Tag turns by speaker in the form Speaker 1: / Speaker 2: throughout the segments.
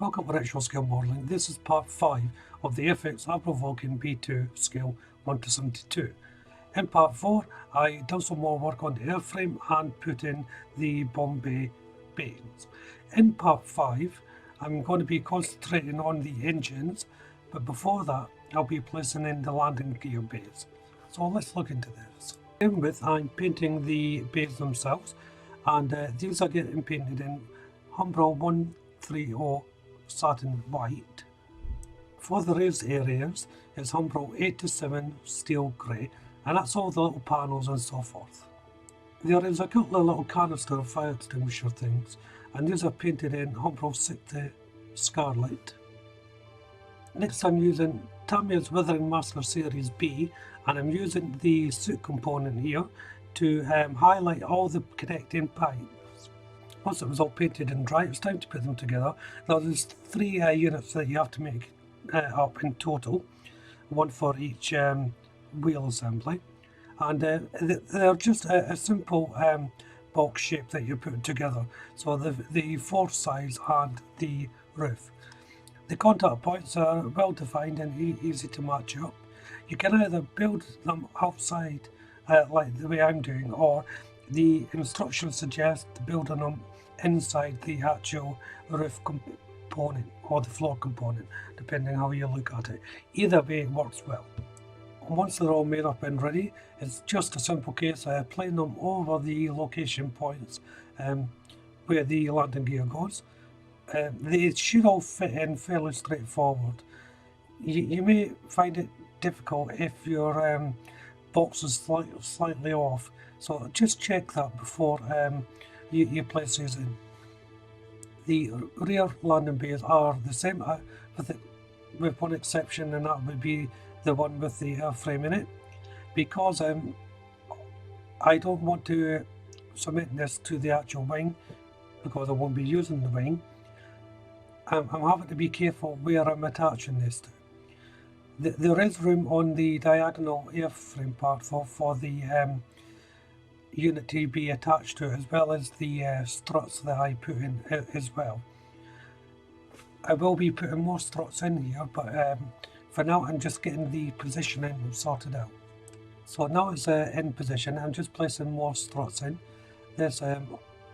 Speaker 1: Welcome to Actual Scale Modelling. This is part 5 of the Airfix Avro Vulcan B.2 scale 1:72. In part 4 I done some more work on the airframe and put in the Bombay bearings. In part 5 I'm going to be concentrating on the engines, but before that I'll be placing in the landing gear bays. So let's look into this. To begin with, I'm painting the bays themselves, and these are getting painted in Umbro 130 satin white. For the raised areas, it's Umbro 87 steel grey, and that's all the little panels and so forth. There is a couple of little canister fire extinguisher things, and these are painted in Umbro 60 scarlet. Next I'm using Tamiya's Weathering Master Series B, and I'm using the suit component here to highlight all the connecting pipes. Once it was all painted and dry, it's time to put them together. Now there's 3 units that you have to make up in total, one for each wheel assembly, and they're just a simple box shape that you put together. So the force size and the roof. The contact points are well defined and easy to match up. You can either build them outside like the way I'm doing, or the instructions suggest building them inside the actual roof component or the floor component, depending how you look at it. Either way works well. And once they're all made up and ready, it's just a simple case of playing them over the location points where the landing gear goes. They should all fit in fairly straightforward. You may find it difficult if your box is slightly off, so just check that before you place these in. The rear landing bays are the same with one exception, and that would be the one with the airframe in it, because I don't want to submit this to the actual wing, because I won't be using the wing. I'm having to be careful where I'm attaching this to. There is room on the diagonal airframe part for the unit to be attached to, as well as the struts that I put in as well. I will be putting more struts in here, but for now I'm just getting the positioning sorted out. So now it's in position, I'm just placing more struts in. This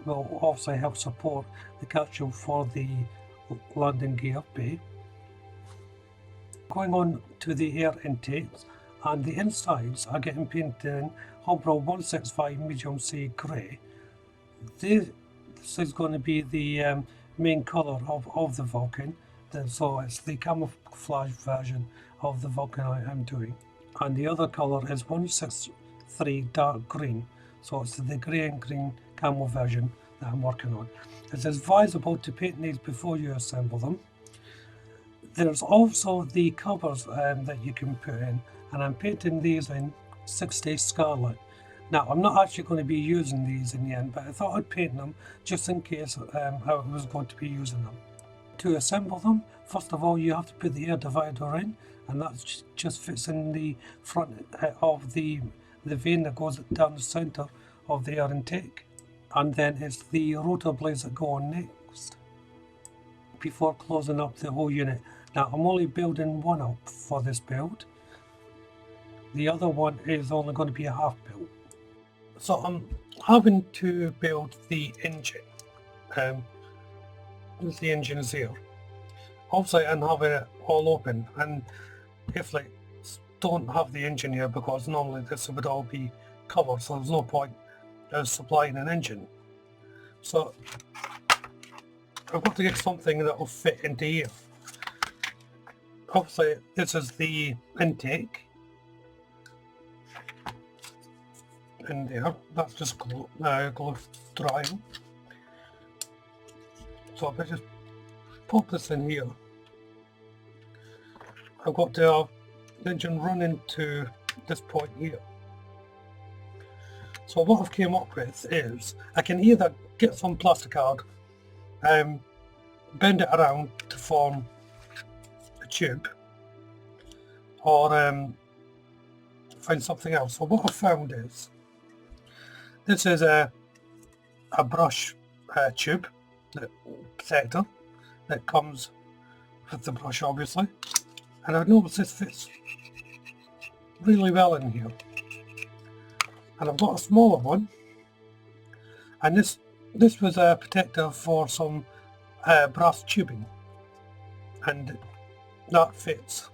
Speaker 1: will also help support the capsule for the landing gear bay. Going on to the air intakes, and the insides are getting painted in Umbro 165 medium sea grey. This is going to be the main colour of the Vulcan, so it's the camouflage version of the Vulcan I am doing. And the other colour is 163 dark green, so it's the grey and green camo version that I'm working on. It's advisable to paint these before you assemble them. There's also the covers that you can put in, and I'm painting these in 60 scarlet. Now I'm not actually going to be using these in the end, but I thought I'd paint them just in case I was going to be using them. To assemble them, first of all you have to put the air divider in, and that just fits in the front of the vein that goes down the centre of the air intake. And then it's the rotor blades that go on next, before closing up the whole unit. Now I'm only building one up for this build. The other one is only going to be a half built. So I'm having to build the engine. The engine is here. Obviously I'm having it all open, and if like don't have the engine here, because normally this would all be covered, so there's no point supplying an engine. So I've got to get something that will fit into here. Obviously this is the intake in there, that's just glue drying. So if I just pop this in here, I've got to have the engine running to this point here. So what I've came up with is I can either get some plastic card, bend it around to form a tube, or find something else. So what I found is this is a brush tube protector that comes with the brush obviously, and I've noticed this fits really well in here. And I've got a smaller one, and this was a protector for some brass tubing, and that fits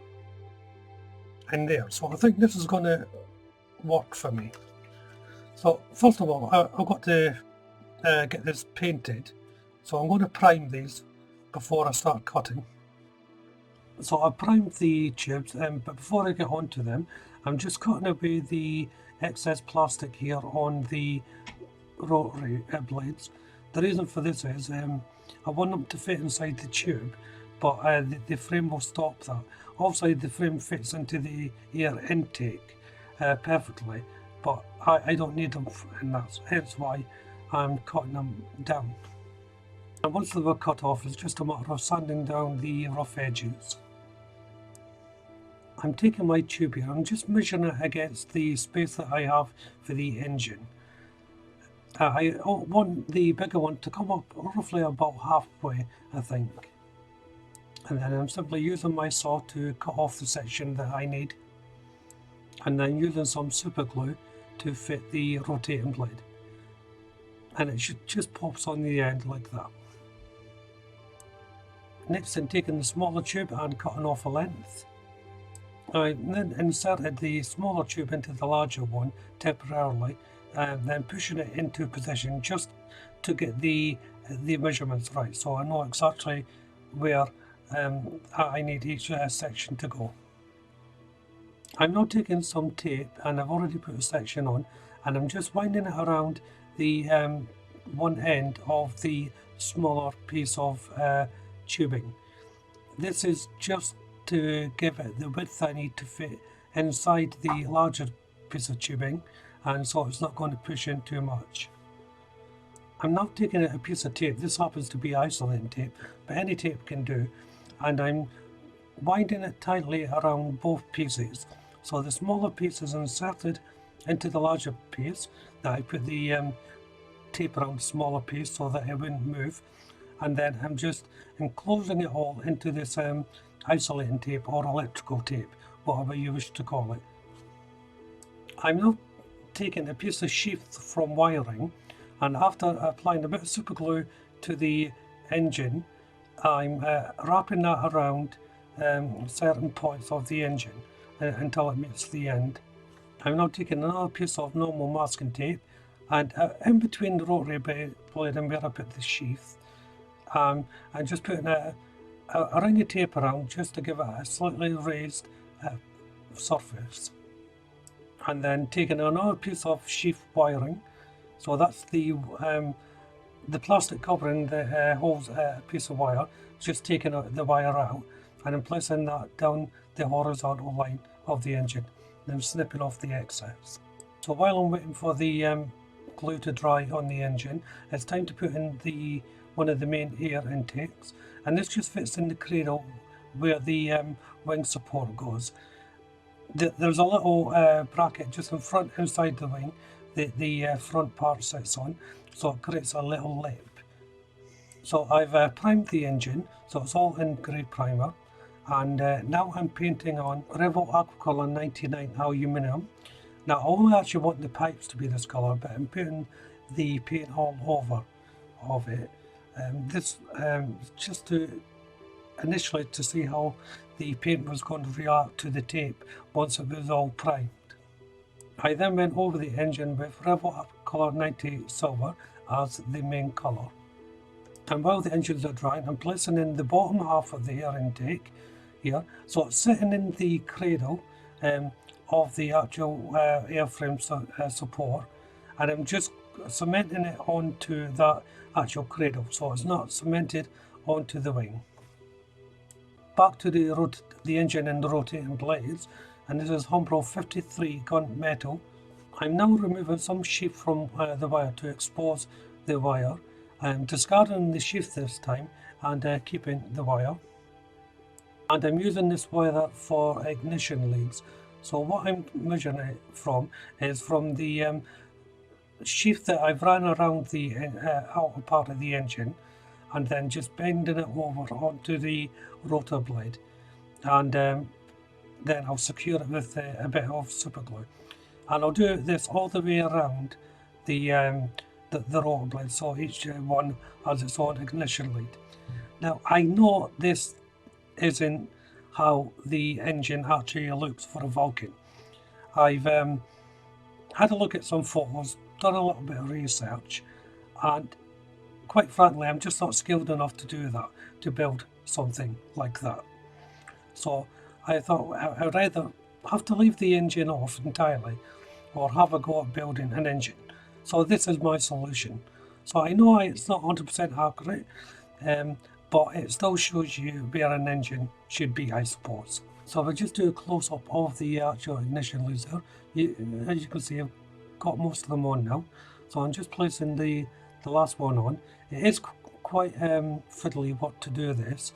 Speaker 1: in there. So I think this is going to work for me. So first of all, I've got to get this painted, so I'm going to prime these before I start cutting. So I primed the tubes, but before I get onto them, I'm just cutting away the excess plastic here on the rotary blades. The reason for this is I want them to fit inside the tube, but the frame will stop that. Obviously the frame fits into the air intake perfectly, but I don't need them, and that's hence why I'm cutting them down. And once they were cut off, it's just a matter of sanding down the rough edges. I'm taking my tube here, I'm just measuring it against the space that I have for the engine. I want the bigger one to come up roughly about halfway, I think. And then I'm simply using my saw to cut off the section that I need. And then using some super glue to fit the rotating blade. And it just pops on the end like that. Next, I'm taking the smaller tube and cutting off a length. I then inserted the smaller tube into the larger one temporarily, and then pushing it into position just to get the measurements right, so I know exactly where I need each section to go. I'm now taking some tape, and I've already put a section on, and I'm just winding it around the one end of the smaller piece of tubing. This is just to give it the width I need to fit inside the larger piece of tubing, and so it's not going to push in too much. I'm now taking a piece of tape. This happens to be isolating tape, but any tape can do, and I'm winding it tightly around both pieces. So the smaller piece is inserted into the larger piece. Now I put the tape around the smaller piece so that it wouldn't move, and then I'm just enclosing it all into this isolating tape or electrical tape, whatever you wish to call it. I'm now taking a piece of sheath from wiring, and after applying a bit of super glue to the engine, I'm wrapping that around certain points of the engine until it meets the end. I'm now taking another piece of normal masking tape, and in between the rotary blade and where I put the sheath, I'm just putting a ring of tape around just to give it a slightly raised surface. And then taking another piece of sheath wiring, so that's the plastic covering that holds a piece of wire, just taking the wire out and then placing that down the horizontal line of the engine, then snipping off the excess. So while I'm waiting for the glue to dry on the engine, it's time to put in one of the main air intakes, and this just fits in the cradle where the wing support goes. There's a little bracket just in front inside the wing that the front part sits on, so it creates a little lip. So I've primed the engine, so it's all in grey primer, and now I'm painting on Revol Aquacolor 99 aluminium. Now I only actually want the pipes to be this colour, but I'm putting the paint all over of it. This just to initially to see how the paint was going to react to the tape once it was all primed. I then went over the engine with Revol Aquacolor 90 silver as the main colour. And while the engines are drying, I'm placing in the bottom half of the air intake here, so it's sitting in the cradle of the actual airframe support, and I'm just cementing it onto that actual cradle, so it's not cemented onto the wing. Back to the engine and the rotating blades, and this is Humbrol 53 gun metal. I'm now removing some sheath from the wire to expose the wire. I'm discarding the sheath this time and keeping the wire. And I'm using this wire for ignition leads. So what I'm measuring it from is from the sheath that I've ran around the outer part of the engine, and then just bending it over onto the rotor blade, and then I'll secure it with a bit of super glue, and I'll do this all the way around the rotor blade, so each one has its own ignition lead. Now I know this isn't how the engine actually looks for a Vulcan. I've had a look at some photos, done a little bit of research, and quite frankly I'm just not skilled enough to do that, to build something like that. So I thought I'd either have to leave the engine off entirely or have a go at building an engine. So this is my solution. So I know it's not 100% accurate, but it still shows you where an engine should be, I suppose. So if I just do a close-up of the actual ignition leads there, as you can see I've got most of them on now. So I'm just placing the last one on. It is quite fiddly what to do this,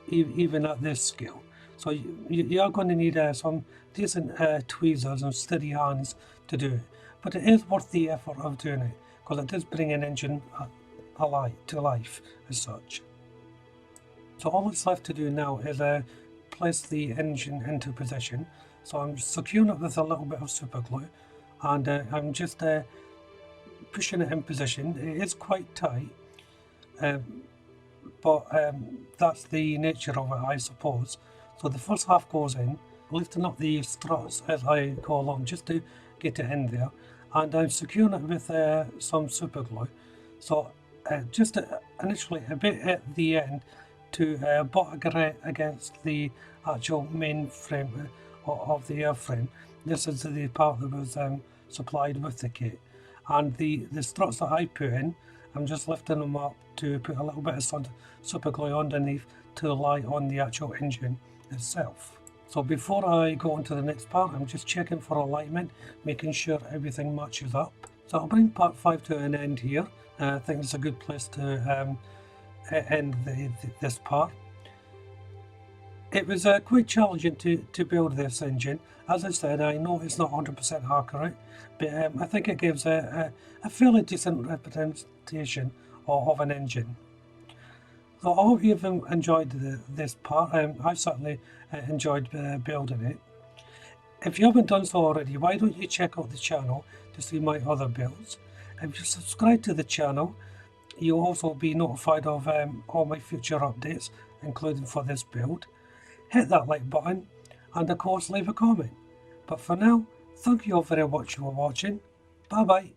Speaker 1: even at this scale. So you are going to need some decent tweezers and steady hands to do it. But it is worth the effort of doing it, because it does bring an engine to life as such. So all that's left to do now is place the engine into position. So I'm securing it with a little bit of super glue, and I'm just pushing it in position. It is quite tight, but that's the nature of it, I suppose. So the first half goes in, lifting up the struts as I go along just to get it in there, and I'm securing it with some super glue. So just initially a bit at the end to butt against the actual main frame of the airframe. This is the part that was supplied with the kit, and the struts that I put in, I'm just lifting them up to put a little bit of super glue underneath to lie on the actual engine itself. So before I go on to the next part, I'm just checking for alignment, making sure everything matches up. So I'll bring part 5 to an end here. I think it's a good place to end this part. It was quite challenging to build this engine. As I said, I know it's not 100% accurate, but I think it gives a fairly decent representation of an engine. So I hope you've enjoyed this part. I certainly enjoyed building it. If you haven't done so already, why don't you check out the channel to see my other builds? If you subscribe to the channel, you'll also be notified of all my future updates, including for this build. Hit that like button, and of course leave a comment. But for now, thank you all very much for watching. Bye bye.